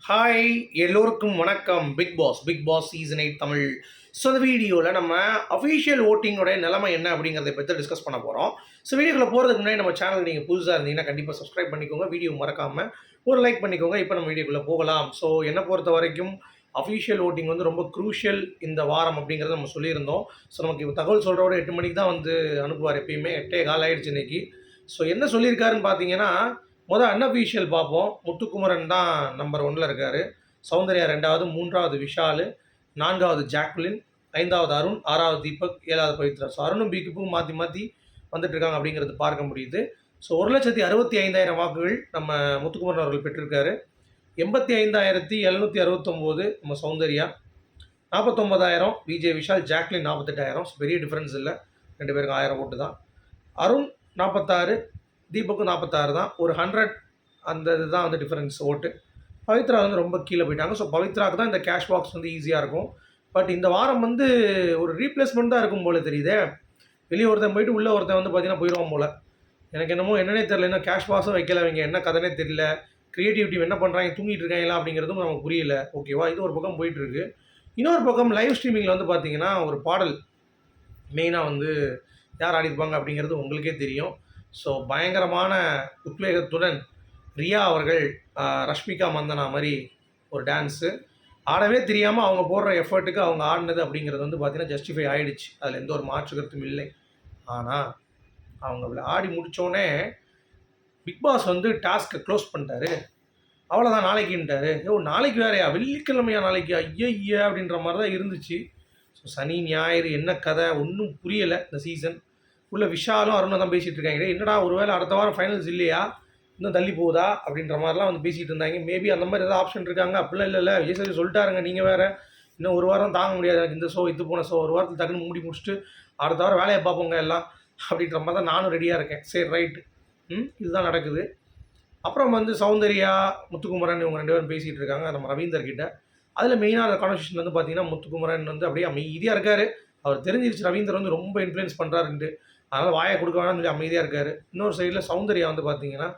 Hi எல்லோருக்கும் வணக்கம். Bigg Boss season 8 Tamil. So இந்த வீடியோவில் நம்ம அஃபீஷியல் ஓட்டிங்கோடைய நிலைமை என்ன அப்படிங்கிறத பற்றி டிஸ்கஸ் பண்ண போகிறோம். ஸோ வீடியோக்குள்ள போகிறதுக்கு முன்னாடி நம்ம சேனல் நீங்கள் புதுசாக இருந்தீங்கன்னா கண்டிப்பாக சப்ஸ்கிரைப் பண்ணிக்கோங்க, வீடியோ மறக்காமல் ஒரு லைக் பண்ணிக்கோங்க. இப்போ நம்ம வீடியோக்குள்ளே போகலாம். ஸோ என்னை பொறுத்த வரைக்கும் அஃபீஷியல் ஓட்டிங் வந்து ரொம்ப க்ரூஷியல் இந்த வாரம் அப்படிங்கிறத நம்ம சொல்லியிருந்தோம். ஸோ நமக்கு இப்போ தகவல் சொல்கிறோட 8 மணிக்கு தான் வந்து அனுப்புவார், எப்பயுமே 8:15 ஆயிடுச்சு இன்னைக்கு. ஸோ என்ன சொல்லியிருக்காருன்னு பார்த்தீங்கன்னா, அன்அஃபீஷியல் பார்ப்போம். முத்துக்குமரன் தான் நம்பர் 1ல் இருக்கார், சௌந்தர்யா 2வது, 3வது விஷால், 4வது ஜாக்லின், 5வது அருண், 6வது தீபக், 7வது பவித்ரா. ஸோ அருணும் பிக்குப்பும் மாற்றி மாற்றி வந்துட்டுருக்காங்க அப்படிங்கிறது பார்க்க முடியுது. ஸோ 1,65,000 வாக்குகள் நம்ம முத்துக்குமரன் அவர்கள் பெற்றிருக்காரு. 85,769 நம்ம சௌந்தர்யா, 49,000 விஜய் விஷால், ஜாக்லின் 48,000. ஸோ பெரிய டிஃப்ரென்ஸ் இல்லை, 2 பேருக்கு 1000 ஓட்டு தான். அருண் 46, தீபக்கும் 46 தான். ஒரு 100 அந்த இதுதான் வந்து டிஃப்ரென்ஸ் ஓட்டு. பவித்ரா வந்து ரொம்ப கீழே போயிட்டாங்க. ஸோ பவித்ராவுக்கு தான் இந்த கேஷ் பாக்ஸ் வந்து ஈஸியாக இருக்கும். பட் இந்த வாரம் வந்து ஒரு ரீப்ளேஸ்மெண்ட் தான் இருக்கும் போல தெரியுதே. வெளியே ஒருத்தன் போயிட்டு உள்ளே ஒருத்தன் வந்து பார்த்தீங்கன்னா போயிடுவான் போல். எனக்கு என்னன்னே தெரியல. என்ன கேஷ் பாக்ஸும் வைக்கல, அவங்க என்ன கதைனே தெரியல. க்ரியேட்டிவிட்டி என்ன பண்ணுறாங்க, தூங்கிட்டு இருக்காங்களா அப்படிங்கிறதும் நமக்கு புரியல. ஓகேவா, இது ஒரு பக்கம் போயிட்டுருக்கு. இன்னொரு பக்கம் லைவ் ஸ்ட்ரீமிங்கில் வந்து பார்த்தீங்கன்னா ஒரு பாடல் மெயினாக வந்து யார் ஆடிருப்பாங்க அப்படிங்கிறது உங்களுக்கே தெரியும். ஸோ பயங்கரமான உத்வேகத்துடன் ரியா அவர்கள் ரஷ்மிகா மந்தனா மாதிரி ஒரு டான்ஸு ஆடவே தெரியாமல் அவங்க போடுற எஃபர்ட்டுக்கு அவங்க ஆடினது அப்படிங்கிறது வந்து பார்த்திங்கன்னா ஜஸ்டிஃபை ஆகிடுச்சு. அதில் எந்த ஒரு மாற்று கருத்தும் இல்லை. ஆனால் அவங்க ஆடி முடித்தோடனே பிக் பாஸ் வந்து டாஸ்க்கை க்ளோஸ் பண்ணிட்டாரு. அவ்வளோதான், நாளைக்குன்ட்டாரு. நாளைக்கு வேறையா, வெள்ளிக்கிழமையா நாளைக்கு, ஐயா அப்படின்ற மாதிரி தான் இருந்துச்சு. ஸோ சனி ஞாயிறு என்ன கதை ஒன்றும் புரியலை. இந்த சீசன் உள்ள விஷாலும் அருணும் தான் பேசிகிட்டு இருக்காங்க. என்னடா ஒருவேளை அடுத்த வாரம் ஃபைனல்ஸ் இல்லையா, இன்னும் தள்ளி போகுதா அப்படின்ற மாதிரிலாம் வந்து பேசிகிட்டு இருந்தாங்க. மேபி அந்த மாதிரி ஏதாவது ஆப்ஷன் இருக்காங்க. அப்படிலாம் இல்லை, விஜய் சார் சொல்லிட்டாருங்க, நீங்கள் வேறு இன்னும் ஒரு வாரம் தாங்க முடியாது எனக்கு, இந்த ஷோ இது போன ஷோ ஒரு வாரத்தில் டக்குன்னு முடிச்சுட்டு அடுத்த வாரம் வேலையை பார்ப்போங்க எல்லாம் அப்படின்ற மாதிரி தான் நானும் ரெடியாக இருக்கேன். சரி, ரைட்டு, இதுதான் நடக்குது. அப்புறம் வந்து சௌந்தர்யா, முத்துக்குமரன் இவங்க 2 பேரும் பேசிகிட்டு இருக்காங்க நம்ம ரவீந்தர்கிட்ட. அதில் மெயினாக அந்த கான்வர்சேஷன் வந்து பார்த்தீங்கன்னா முத்துக்குமரன் வந்து அப்படியே அமைதியாக இருக்கார். அவர் தெரிஞ்சிருச்சு ரவீந்தர் வந்து ரொம்ப இன்ஃப்ளூயன்ஸ் பண்ணுறாருன்ட்டு, அதனால் வாயை கொடுக்க வேணாம்னு சொல்லி அமைதியாக இருக்கார். இன்னொரு சைடில் சௌந்தர்யா வந்து பார்த்தீங்கன்னா,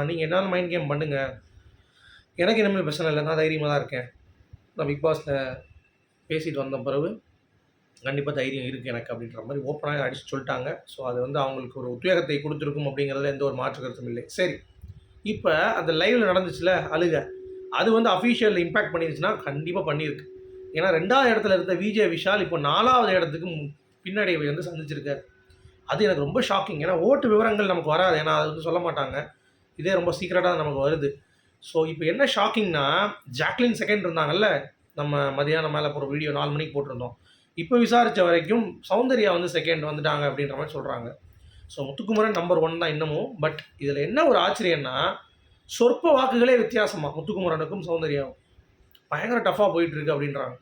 நீங்கள் என்னாலும் மைண்ட் கேம் பண்ணுங்கள், எனக்கு இனிமேல் பிரச்சனை இல்லை, நான் தைரியமாக தான் இருக்கேன். நான் பிக் பாஸில் பேசிட்டு வந்த பிறகு கண்டிப்பாக தைரியம் இருக்குது எனக்கு அப்படின்ற மாதிரி ஓப்பனாக அடித்து சொல்லிட்டாங்க. ஸோ அது வந்து அவங்களுக்கு ஒரு உத்வேகத்தை கொடுத்துருக்கும் அப்படிங்கிறதுல எந்த ஒரு மாற்று கருத்தும் இல்லை. சரி, இப்போ அந்த லைவில் நடந்துச்சுல அழுக, அது வந்து அஃபீஷியல் இம்பேக்ட் பண்ணிருச்சுன்னா கண்டிப்பாக பண்ணியிருக்கு. ஏன்னா 2வது இடத்துல இருந்த விஜய் விஷால் இப்போ 4வது இடத்துக்கு பின்னடைவை வந்து சந்திச்சிருக்காரு. அது எனக்கு ரொம்ப ஷாக்கிங். ஏன்னா ஓட்டு விவரங்கள் நமக்கு வராது, ஏன்னா அது வந்து சொல்ல மாட்டாங்க. இதே ரொம்ப சீக்கிரட்டாக நமக்கு வருது. ஸோ இப்போ என்ன ஷாக்கிங்னா, ஜாக்லின் செகண்ட் இருந்தாங்கல்ல, நம்ம மதியானம் மேலே ஒரு வீடியோ 4 மணிக்கு போட்டிருந்தோம். இப்போ விசாரித்த வரைக்கும் சௌந்தர்யா வந்து செகண்ட் வந்துட்டாங்க அப்படின்ற மாதிரி சொல்கிறாங்க. ஸோ முத்துக்குமரன் நம்பர் 1 தான் இன்னமும். பட் இதில் என்ன ஒரு ஆச்சரியன்னா, சொற்ப வாக்குகளே வித்தியாசமாக முத்துக்குமரனுக்கும் சௌந்தர்யாவும் பயங்கர டஃப்பாக போயிட்டுருக்கு அப்படின்றாங்க.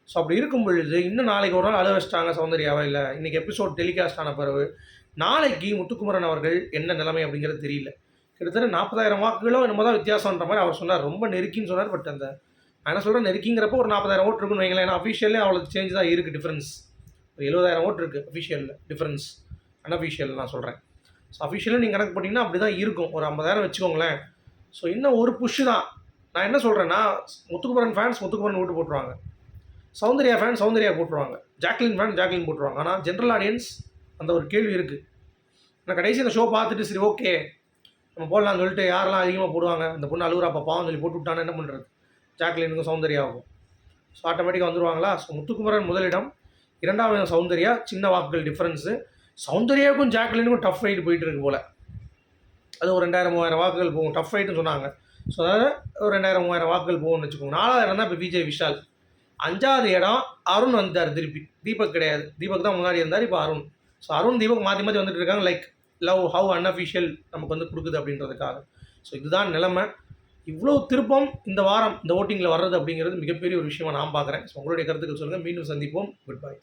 ஸோ அப்படி இருக்கும் பொழுது இன்னும் நாளைக்கு ஒரு நாள் அழ வச்சிட்டாங்க சௌந்தர்யாவை. இல்லை, இன்றைக்கி எபிசோட் டெலிகாஸ்ட் ஆன பிறகு நாளைக்கு முத்துக்குமரன் அவர்கள் என்ன நிலைமை அப்படிங்கிறது தெரியல. கிட்டத்தட்ட 40,000 வாக்குகளோ என்னமோ தான் வித்தியாசன்ற மாதிரி அவர் சொன்னார். ரொம்ப நெருக்கின்னு சொன்னார். பட் அந்த நான் என்ன சொல்கிறேன், நெருக்கிங்கிறப்போ ஒரு 40,000 ஓட்டு இருக்குன்னு வைங்களேன். ஏன்னா அஃபீஷியலே அவ்வளோ சேஞ்ச் தான் இருக்குது, டிஃப்ரென்ஸ் ஒரு 70,000 ஓட்டு இருக்குது அஃபீஷியலில் டிஃப்ரென்ஸ். அன்அஃபீஷியல் நான் சொல்கிறேன். ஸோ அஃபீஷியலாக நீங்கள் கணக்கு பண்ணிங்கன்னா அப்படி தான் இருக்கும், ஒரு 50,000 வச்சுக்கோங்களேன். ஸோ இன்னும் ஒரு புஷ் தான். நான் என்ன சொல்கிறேன்னா, முத்துக்குமரன் ஃபேன்ஸ் முத்துக்குமரன் ஓட்டு போட்டுருவாங்க, சௌந்தர்யா ஃபேன் சௌந்தர்யா போட்டுருவாங்க, ஜாக்லின் ஃபேன் ஜாக்லின் போட்டுருவாங்க. ஆனால் ஜென்ரல் ஆடியன்ஸ் அந்த ஒரு கேள்வி இருக்குது. நான் கடைசி அந்த ஷோ பார்த்துட்டு சரி ஓகே நம்ம போடலான்னு சொல்லிட்டு யாரெல்லாம் அதிகமாக போடுவாங்க, அந்த பொண்ணு அழுகுறா பாப்பான்னு சொல்லி போட்டு விட்டான்னு என்ன பண்ணுறது, ஜாக்லினுக்கும் சௌந்தர்யாவுக்கும். ஸோ ஆட்டோமேட்டிக்காக வந்துடுவாங்களா. ஸோ முத்துக்குமரன் முதலிடம், 2வது சௌந்தர்யா, சின்ன வாக்குகள் டிஃப்ரென்ஸு. சௌந்தர்யாவுக்கும் ஜாக்லினுக்கும் டஃப் ஃபைட் போயிட்டு இருக்கு போல். அது ஒரு 2,000-3,000 வாக்குகள் போகும், டஃப் ஃபைட்டுன்னு சொன்னாங்க. ஸோ அதாவது ஒரு 2,000-3,000 வாக்குகள் போகும்னு வச்சுக்கோங்க. 4வது இடம் தான் இப்போ விஜய் விஷால். 5வது இடம் அருண் வந்துட்டார் திருப்பி. தீபக் கிடையாது, தீபக் தான் முன்னாடி இருந்தார், இப்போ அருண். ஸோ அருண் தீபக் மாற்றி மாற்றி வந்துட்டு இருக்காங்க. லைக் லவ் ஹவ் அன்அஃபிஷியல் நமக்கு வந்து கொடுக்குது அப்படின்றதுக்காக. ஸோ இதுதான் நிலைமை. இவ்வளோ திருப்பம் இந்த வாரம் இந்த ஓட்டிங்கில் வர்றது அப்படிங்கிறது மிகப்பெரிய ஒரு விஷயமாக நான் பார்க்குறேன். ஸோ உங்களுடைய கருத்துக்கள் சொல்லுங்கள். மீண்டும் சந்திப்போம். Good bye.